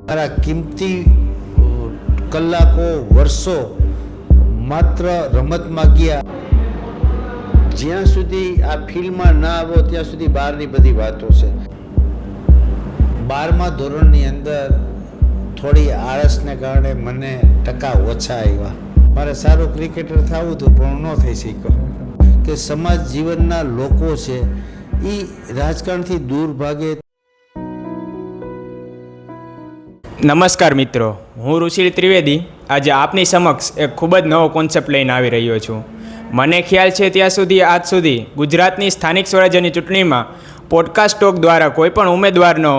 મારા કિંમતી કલાકો વર્ષો માત્ર રમતમાં ગયા. જ્યાં સુધી આ ફિલ્ડમાં ના આવ્યો ત્યાં સુધી બહારની બધી વાતો છે. 12મા ધોરણની અંદર થોડી આળસને કારણે મને ટકા ઓછા આવ્યા. મારે સારું ક્રિકેટર થવું હતું પણ ન થઈ શક્યો. કે સમાજ જીવનના લોકો છે એ રાજકારણથી દૂર ભાગે. નમસ્કાર મિત્રો, હું ઋષિલ ત્રિવેદી આજે આપની સમક્ષ એક ખૂબ જ નવો કોન્સેપ્ટ લઈને આવી રહ્યો છું. મને ખ્યાલ છે ત્યાં સુધી આજ સુધી ગુજરાતની સ્થાનિક સ્વરાજ્યની ચૂંટણીમાં પોડકાસ્ટ ટોક દ્વારા કોઈપણ ઉમેદવારનો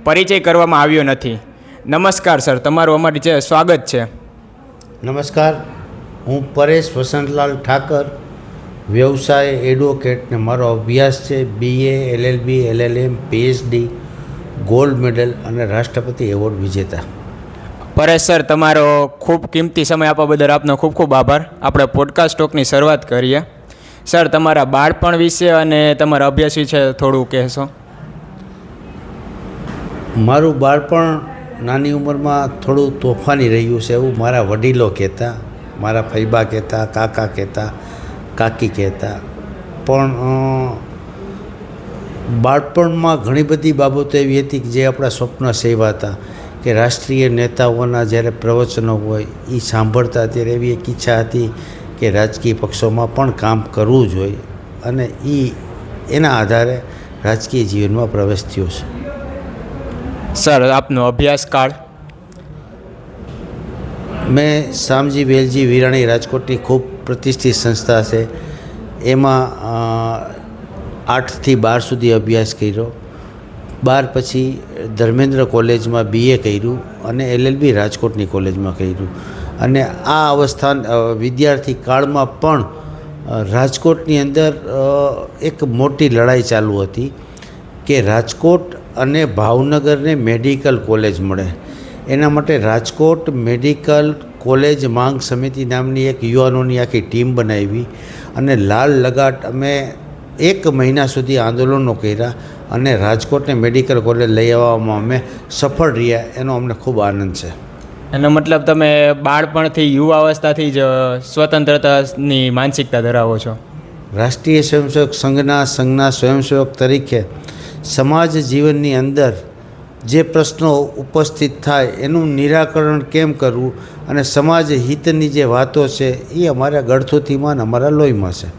પરિચય કરવામાં આવ્યો નથી. નમસ્કાર સર, તમારું અમારી જે સ્વાગત છે. નમસ્કાર, હું પરેશ વસંતલાલ ઠાકર, વ્યવસાય એડવોકેટ ને મારો અભ્યાસ છે BA, LLB, LLM, PhD, gold medal અને રાષ્ટ્રપતિ એવોર્ડ વિજેતા. પરેશ સર, તમારો ખૂબ કિંમતી સમય આપવા બદલ આપનો ખૂબ ખૂબ આભાર. આપણે પોડકાસ્ટ ટોકની શરૂઆત કરીએ. સર, તમારા બાળપણ વિશે અને તમારા અભ્યાસ વિશે થોડું કહેશો? મારું બાળપણ નાની ઉંમરમાં થોડું તોફાની રહ્યું છે એવું મારા વડીલો કહેતા, મારા ફૈબા કહેતા, કાકા કહેતા, કાકી કહેતા. પણ બાળપણમાં ઘણી બધી બાબતો એવી હતી કે જે આપણા સ્વપ્ન સેવાતા, કે રાષ્ટ્રીય નેતાઓના જ્યારે પ્રવચનો હોય એ સાંભળતા ત્યારે એવી એક ઈચ્છા હતી કે રાજકીય પક્ષોમાં પણ કામ કરવું જોઈએ, અને એના આધારે રાજકીય જીવનમાં પ્રવેશ થયો છે. સર, આપનો અભ્યાસકાળ? મેં શામજી વેલજી વિરાણી રાજકોટની ખૂબ પ્રતિષ્ઠિત સંસ્થા છે એમાં 8 થી 12 સુધી અભ્યાસ કર્યો. 12 પછી ધર્મેન્દ્ર કોલેજમાં BA કર્યું અને LLB રાજકોટની કોલેજમાં કર્યું. અને આ અવસ્થા વિદ્યાર્થી કાળમાં પણ રાજકોટની અંદર એક મોટી લડાઈ ચાલુ હતી કે રાજકોટ અને ભાવનગરને મેડિકલ કોલેજ મળે. એના માટે રાજકોટ મેડિકલ કોલેજ માંગ સમિતિ નામની એક યુવાનોની આખી ટીમ બનાવી અને લાલ લગાટ અમે 1 મહિના સુધી આંદોલનો કર્યા અને રાજકોટને મેડિકલ કોલેજ લઈ આવવામાં અમે સફળ રહ્યા. એનો અમને ખૂબ આનંદ છે. એનો મતલબ તમે બાળપણથી યુવાવસ્થાથી જ સ્વતંત્રતાની માનસિકતા ધરાવો છો. રાષ્ટ્રીય સ્વયંસેવક સંઘના સ્વયંસેવક તરીકે સમાજ જીવનની અંદર જે પ્રશ્નો ઉપસ્થિત થાય એનું નિરાકરણ કેમ કરવું અને સમાજ હિતની જે વાતો છે એ અમારા ગળથુથીમાં અને અમારા લોહીમાં છે.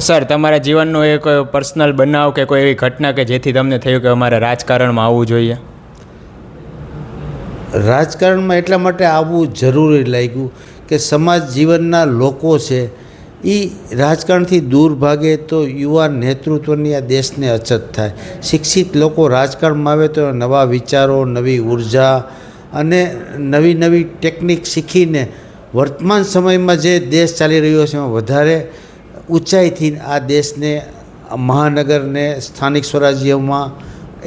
સર, તમારા જીવનનો એક પર્સનલ બનાવ કે કોઈ એવી ઘટના કે જેથી તમને થયું કે અમારે રાજકારણમાં આવવું જોઈએ? રાજકારણમાં એટલા માટે આવવું જરૂરી લાગ્યું કે સમાજ જીવનના લોકો છે એ રાજકારણથી દૂર ભાગે તો યુવા નેતૃત્વની આ દેશને અછત થાય. શિક્ષિત લોકો રાજકારણમાં આવે તો નવા વિચારો, નવી ઉર્જા અને નવી નવી ટેકનિક શીખીને વર્તમાન સમયમાં જે દેશ ચાલી રહ્યો છે એમાં વધારે ઊંચાઈથી આ દેશને, મહાનગરને, સ્થાનિક સ્વરાજ્યમાં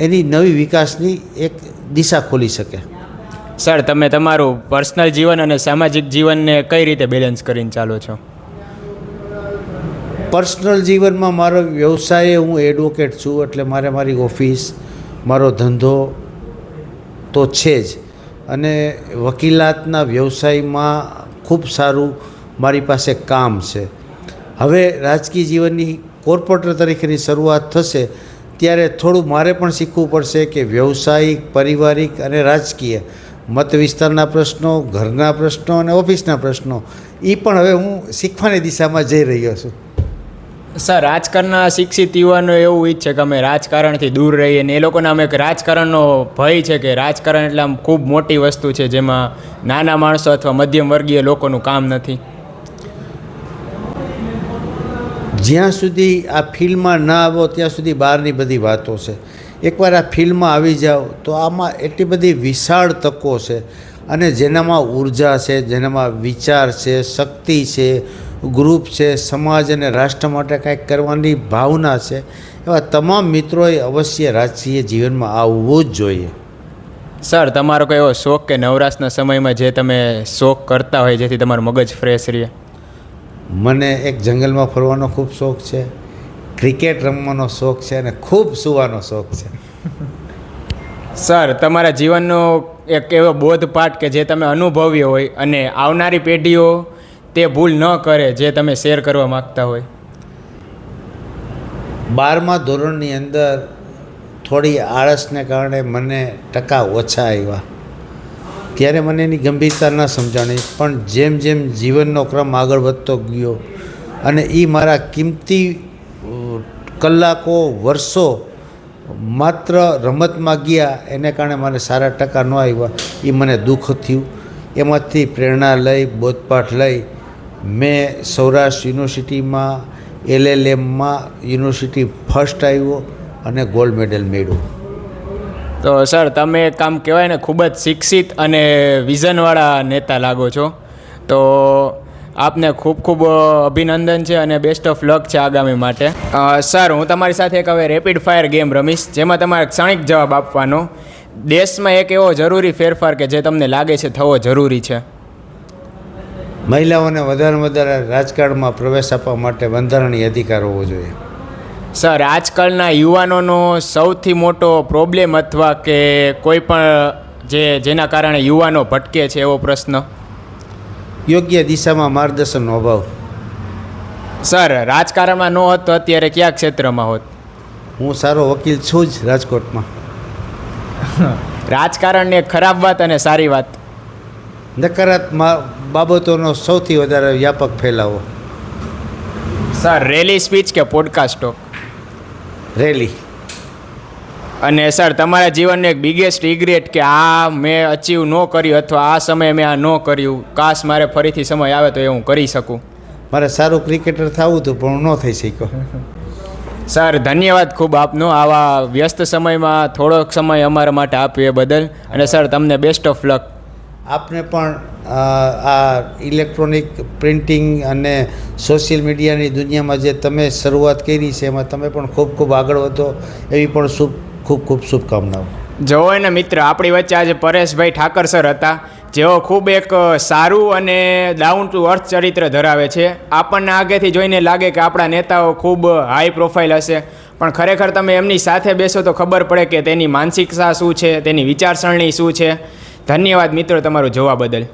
એની નવી વિકાસની એક દિશા ખોલી શકે. સર, તમે તમારું પર્સનલ જીવન અને સામાજિક જીવનને કઈ રીતે બેલેન્સ કરીને ચાલો છો? પર્સનલ જીવનમાં મારો વ્યવસાય, હું એડવોકેટ છું એટલે મારે મારી ઓફિસ, મારો ધંધો તો છે જ, અને વકીલાતના વ્યવસાયમાં ખૂબ સારું મારી પાસે કામ છે. હવે રાજકીય જીવનની કોર્પોરેટર તરીકેની શરૂઆત થશે ત્યારે થોડું મારે પણ શીખવું પડશે કે વ્યવસાયિક, પારિવારિક અને રાજકીય મત વિસ્તારના પ્રશ્નો, ઘરના પ્રશ્નો અને ઓફિસના પ્રશ્નો એ પણ હવે હું શીખવાની દિશામાં જઈ રહ્યો છું. સર, રાજકારણના શિક્ષિત યુવાનો એવું ઈચ્છે કે અમે રાજકારણથી દૂર રહીએ, ને એ લોકોને અમે એક રાજકારણનો ભય છે કે રાજકારણ એટલે આમ ખૂબ મોટી વસ્તુ છે જેમાં નાના માણસો અથવા મધ્યમ વર્ગીય લોકોનું કામ નથી. જ્યાં સુધી આ ફિલ્ડમાં ના આવો ત્યાં સુધી બહારની બધી વાતો છે. એકવાર આ ફિલ્ડમાં આવી જાઓ તો આમાં એટલી બધી વિશાળ તકો છે અને જેનામાં ઉર્જા છે, જેનામાં વિચાર છે, શક્તિ છે, ગ્રુપ છે, સમાજ અને રાષ્ટ્ર માટે કાંઈક કરવાની ભાવના છે, એવા તમામ મિત્રોએ અવશ્ય રાજકીય જીવનમાં આવવું જ જોઈએ. સર, તમારો કયો એવો શોખ કે નવરાશના સમયમાં જે તમે શોખ કરતા હોય જેથી તમારું મગજ ફ્રેશ રહે? મને એક જંગલમાં ફરવાનો ખૂબ શોખ છે, ક્રિકેટ રમવાનો શોખ છે અને ખૂબ સૂવાનો શોખ છે. સર, તમારા જીવનનો એક એવો બોધપાઠ કે જે તમે અનુભવ્યો હોય અને આવનારી પેઢીઓ તે ભૂલ ન કરે જે તમે શેર કરવા માગતા હોય? 12મા ધોરણની અંદર થોડી આળસને કારણે મને ટકા ઓછા આવ્યા. ત્યારે મને એની ગંભીરતા ન સમજાણી, પણ જેમ જેમ જીવનનો ક્રમ આગળ વધતો ગયો અને એ મારા કિંમતી કલાકો વર્ષો માત્ર રમતમાં ગયા એને કારણે મને સારા ટકા ન આવ્યા. એ મને દુઃખ થયું. એમાંથી પ્રેરણા લઈ, બોધપાઠ લઈ, મેં સૌરાષ્ટ્ર યુનિવર્સિટીમાં LLMમાં યુનિવર્સિટી ફર્સ્ટ આવ્યો અને ગોલ્ડ મેડલ મેળવ્યો. તો સર તમે એક કામ કહેવાય ને ખૂબ જ શિક્ષિત અને વિઝનવાળા નેતા લાગો છો. તો આપને ખૂબ ખૂબ અભિનંદન છે અને બેસ્ટ ઓફ લક છે આગામી માટે. સર હું તમારી સાથે એક હવે રેપિડ ફાયર ગેમ રમીશ, જેમાં તમારે ક્ષણિક જવાબ આપવાનો. દેશમાં એક એવો જરૂરી ફેરફાર કે જે તમને લાગે છે થવો જરૂરી છે. મહિલાઓને વધારેમાં વધારે રાજકારણમાં પ્રવેશ આપવા માટે બંધારણીય અધિકાર હોવો જોઈએ. સર આજકાલના યુવાનોનો સૌથી મોટો પ્રોબ્લેમ અથવા કે કોઈ પણ જેના કારણે યુવાનો ભટકે છે એવો પ્રશ્ન? યોગ્ય દિશામાં માર્ગદર્શનનો અભાવ. સર રાજકારણમાં ન હોત તો અત્યારે કયા ક્ષેત્રમાં હોત? હું સારો વકીલ છું જ રાજકોટમાં. રાજકારણની એક ખરાબ વાત અને સારી વાત? નકારાત્મક બાબતોનો સૌથી વધારે વ્યાપક ફેલાવો. સર રેલી સ્પીચ કે પોડકાસ્ટો? રેલી. અને સર તમારા જીવનનું એક બિગેસ્ટ રિગ્રેટ કે આ મેં અચીવ ન કર્યું અથવા આ સમયે મેં આ ન કર્યું, કાશ મારે ફરીથી સમય આવે તો એ હું કરી શકું? મારે સારું ક્રિકેટર થવું હતું પણ હું ન થઈ શક્યો. સર ધન્યવાદ ખૂબ આપનો આવા વ્યસ્ત સમયમાં થોડોક સમય અમારા માટે આપ્યો એ બદલ. અને સર તમને બેસ્ટ ઓફ લક. આપને પણ આ ઇલેક્ટ્રોનિક પ્રિન્ટિંગ અને સોશિયલ મીડિયાની દુનિયામાં જે તમે શરૂઆત કરી છે એમાં તમે પણ ખૂબ ખૂબ આગળ વધો એવી પણ ખૂબ ખૂબ શુભકામનાઓ. જોવો ને મિત્ર, આપણી વચ્ચે આજે પરેશભાઈ ઠાકર સર હતા, જેઓ ખૂબ એક સારું અને ડાઉન ટુ અર્થ ચરિત્ર ધરાવે છે. આપણને આગેથી જોઈને લાગે કે આપણા નેતાઓ ખૂબ હાઈ પ્રોફાઇલ હશે, પણ ખરેખર તમે એમની સાથે બેસો તો ખબર પડે કે તેની માનસિકતા શું છે, તેની વિચારસરણી શું છે. ધન્યવાદ મિત્રો તમારું જોવા બદલ.